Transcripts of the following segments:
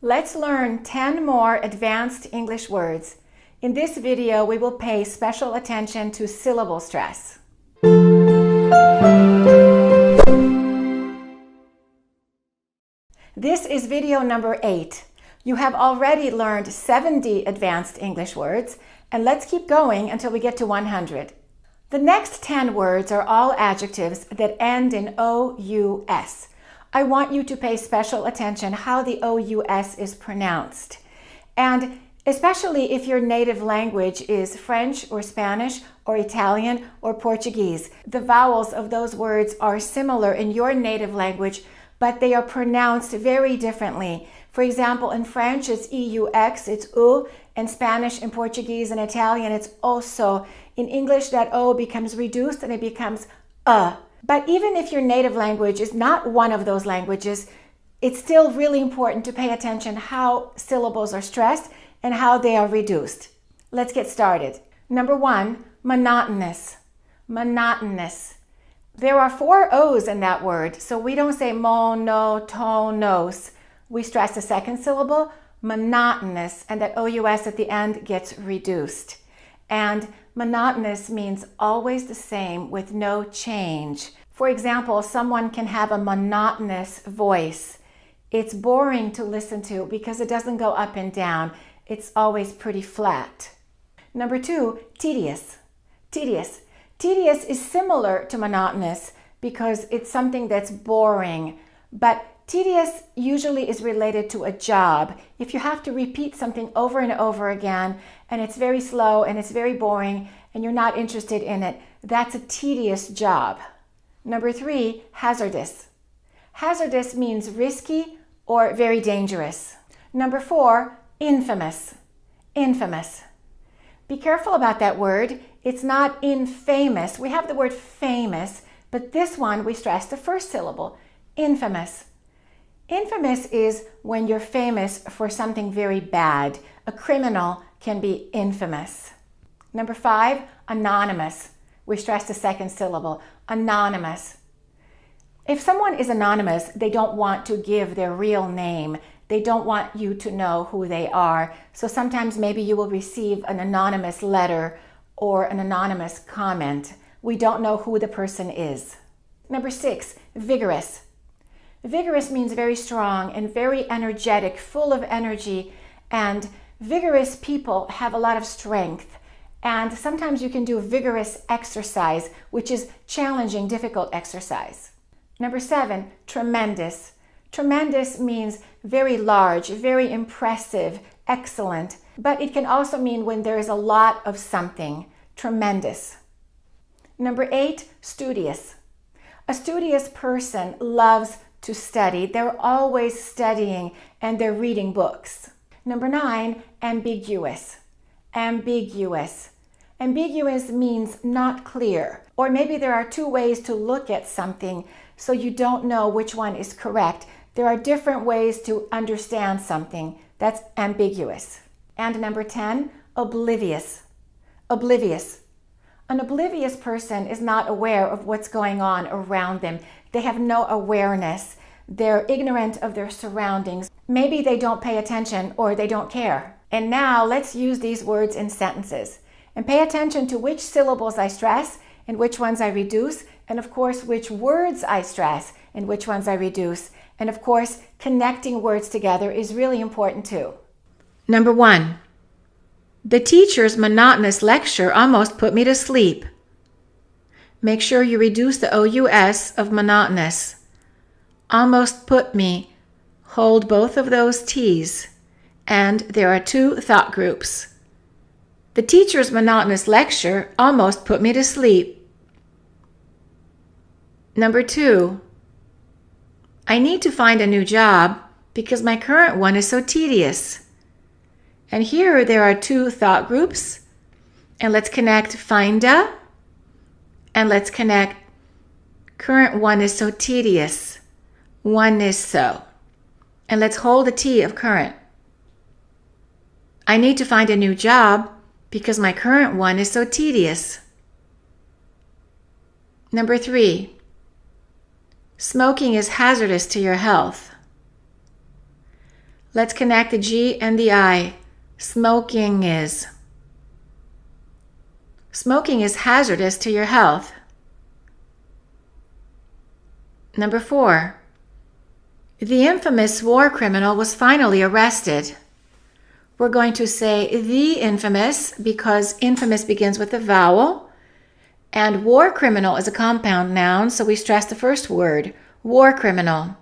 Let's learn 10 more advanced English words. In this video, we will pay special attention to syllable stress. This is video number 8. You have already learned 70 advanced English words, and let's keep going until we get to 100. The next 10 words are all adjectives that end in O-U-S. I want you to pay special attention how the O-U-S is pronounced. And especially if your native language is French or Spanish or Italian or Portuguese. The vowels of those words are similar in your native language, but they are pronounced very differently. For example, in French, it's E-U-X, it's U. In Spanish, in Portuguese, and Italian, it's oso. In English, that O becomes reduced and it becomes a. But even if your native language is not one of those languages, it's still really important to pay attention how syllables are stressed and how they are reduced. Let's get started. Number 1, monotonous. Monotonous. There are 4 O's in that word, so we don't say monotonos. We stress the second syllable, monotonous, and that O-U-S at the end gets reduced. And monotonous means always the same with no change. For example, someone can have a monotonous voice. It's boring to listen to because it doesn't go up and down. It's always pretty flat. Number 2, tedious. Tedious. Tedious is similar to monotonous because it's something that's boring, but tedious usually is related to a job. If you have to repeat something over and over again, and it's very slow and it's very boring, and you're not interested in it, that's a tedious job. Number 3, hazardous. Hazardous means risky or very dangerous. Number 4, infamous. Infamous. Be careful about that word. It's not infamous. We have the word famous, but this one we stress the first syllable, infamous. Infamous is when you're famous for something very bad. A criminal can be infamous. Number 5, anonymous. We stress the second syllable, anonymous. If someone is anonymous, they don't want to give their real name. They don't want you to know who they are. So sometimes maybe you will receive an anonymous letter or an anonymous comment. We don't know who the person is. Number 6, vigorous. Vigorous means very strong and very energetic, full of energy, and vigorous people have a lot of strength. And sometimes you can do vigorous exercise, which is challenging, difficult exercise. Number 7, tremendous. Tremendous means very large, very impressive, excellent, but it can also mean when there is a lot of something, tremendous. Number 8, studious. A studious person loves to study. They're always studying and they're reading books. Number 9, ambiguous. Ambiguous. Ambiguous means not clear, or maybe there are 2 ways to look at something, so you don't know which one is correct. There are different ways to understand something. That's ambiguous. And number 10, oblivious. Oblivious. An oblivious person is not aware of what's going on around them. They have no awareness. They're ignorant of their surroundings. Maybe they don't pay attention or they don't care. And now let's use these words in sentences. And pay attention to which syllables I stress and which ones I reduce. And of course, which words I stress and which ones I reduce. And of course, connecting words together is really important too. Number 1, the teacher's monotonous lecture almost put me to sleep. Make sure you reduce the O-U-S of monotonous. Almost put me. Hold both of those T's. And there are 2 thought groups. The teacher's monotonous lecture almost put me to sleep. Number 2, I need to find a new job because my current one is so tedious. And here there are 2 thought groups. And let's connect finda and let's connect current one is so tedious. One is so. And let's hold the T of current. I need to find a new job because my current one is so tedious. Number 3, smoking is hazardous to your health. Let's connect the G and the I. Smoking is. Smoking is hazardous to your health. Number 4. The infamous war criminal was finally arrested. We're going to say the infamous because infamous begins with a vowel, and war criminal is a compound noun, so we stress the first word, war criminal.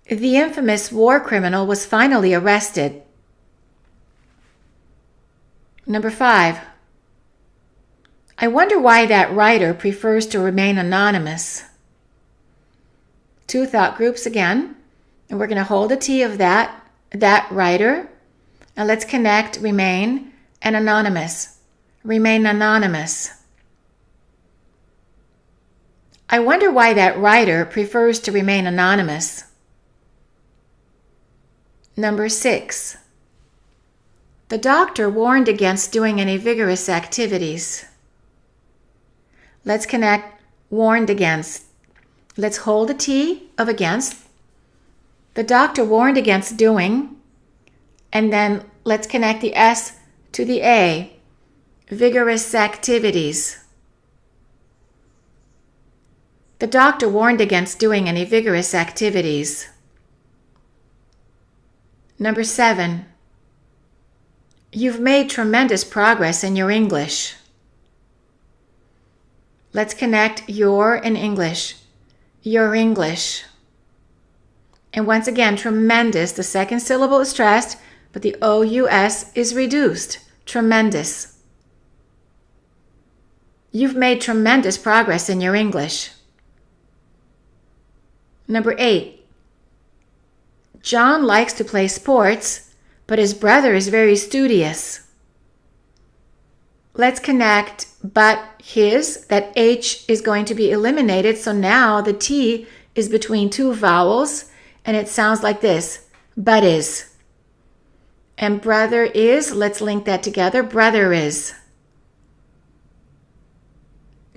The infamous war criminal was finally arrested. Number 5. I wonder why that writer prefers to remain anonymous. 2 thought groups again, and we're going to hold a T of that writer, and let's connect remain and anonymous. Remain anonymous. I wonder why that writer prefers to remain anonymous. Number 6. The doctor warned against doing any vigorous activities. Let's connect warned against. Let's hold a T of against. The doctor warned against doing, and then let's connect the S to the A. Vigorous activities. The doctor warned against doing any vigorous activities. Number 7. You've made tremendous progress in your English. Let's connect your and English. Your English. And once again, tremendous. The second syllable is stressed, but the OUS is reduced. Tremendous. You've made tremendous progress in your English. Number 8. John likes to play sports, but his brother is very studious. Let's connect but his, that H is going to be eliminated, so now the T is between 2 vowels, and it sounds like this, but is. And brother is, let's link that together, brother is.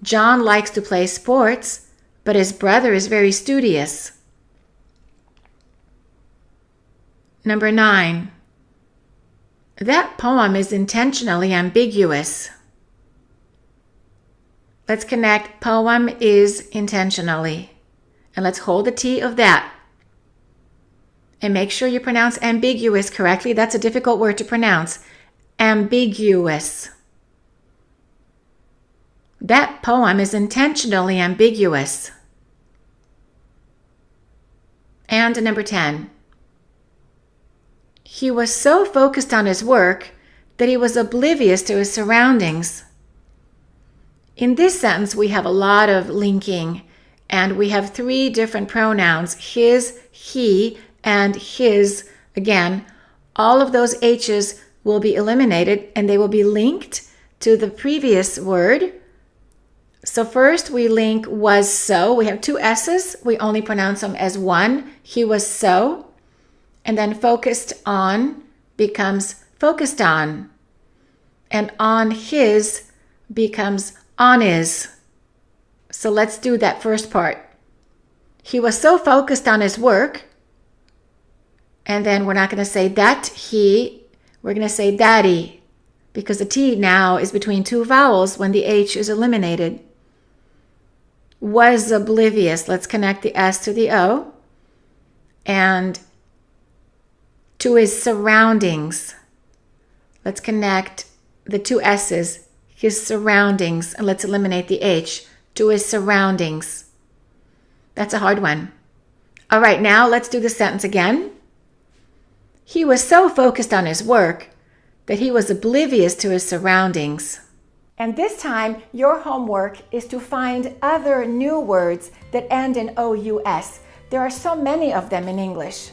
John likes to play sports, but his brother is very studious. Number 9. That poem is intentionally ambiguous. Let's connect poem is intentionally. And let's hold the T of that. And make sure you pronounce ambiguous correctly. That's a difficult word to pronounce. Ambiguous. That poem is intentionally ambiguous. And number 10. He was so focused on his work that he was oblivious to his surroundings. In this sentence, we have a lot of linking, and we have 3 different pronouns, his, he, and his. Again, all of those H's will be eliminated, and they will be linked to the previous word. So first we link was so. We have 2 S's. We only pronounce them as one. He was so. And then focused on becomes focused on. And on his becomes on is. So let's do that first part. He was so focused on his work. And then we're not going to say that he. We're going to say daddy. Because the T now is between 2 vowels when the H is eliminated. Was oblivious. Let's connect the S to the O. And to his surroundings. Let's connect the 2 S's, his surroundings, and let's eliminate the H. To his surroundings. That's a hard one. All right, now let's do the sentence again. He was so focused on his work that he was oblivious to his surroundings. And this time, your homework is to find other new words that end in OUS. There are so many of them in English.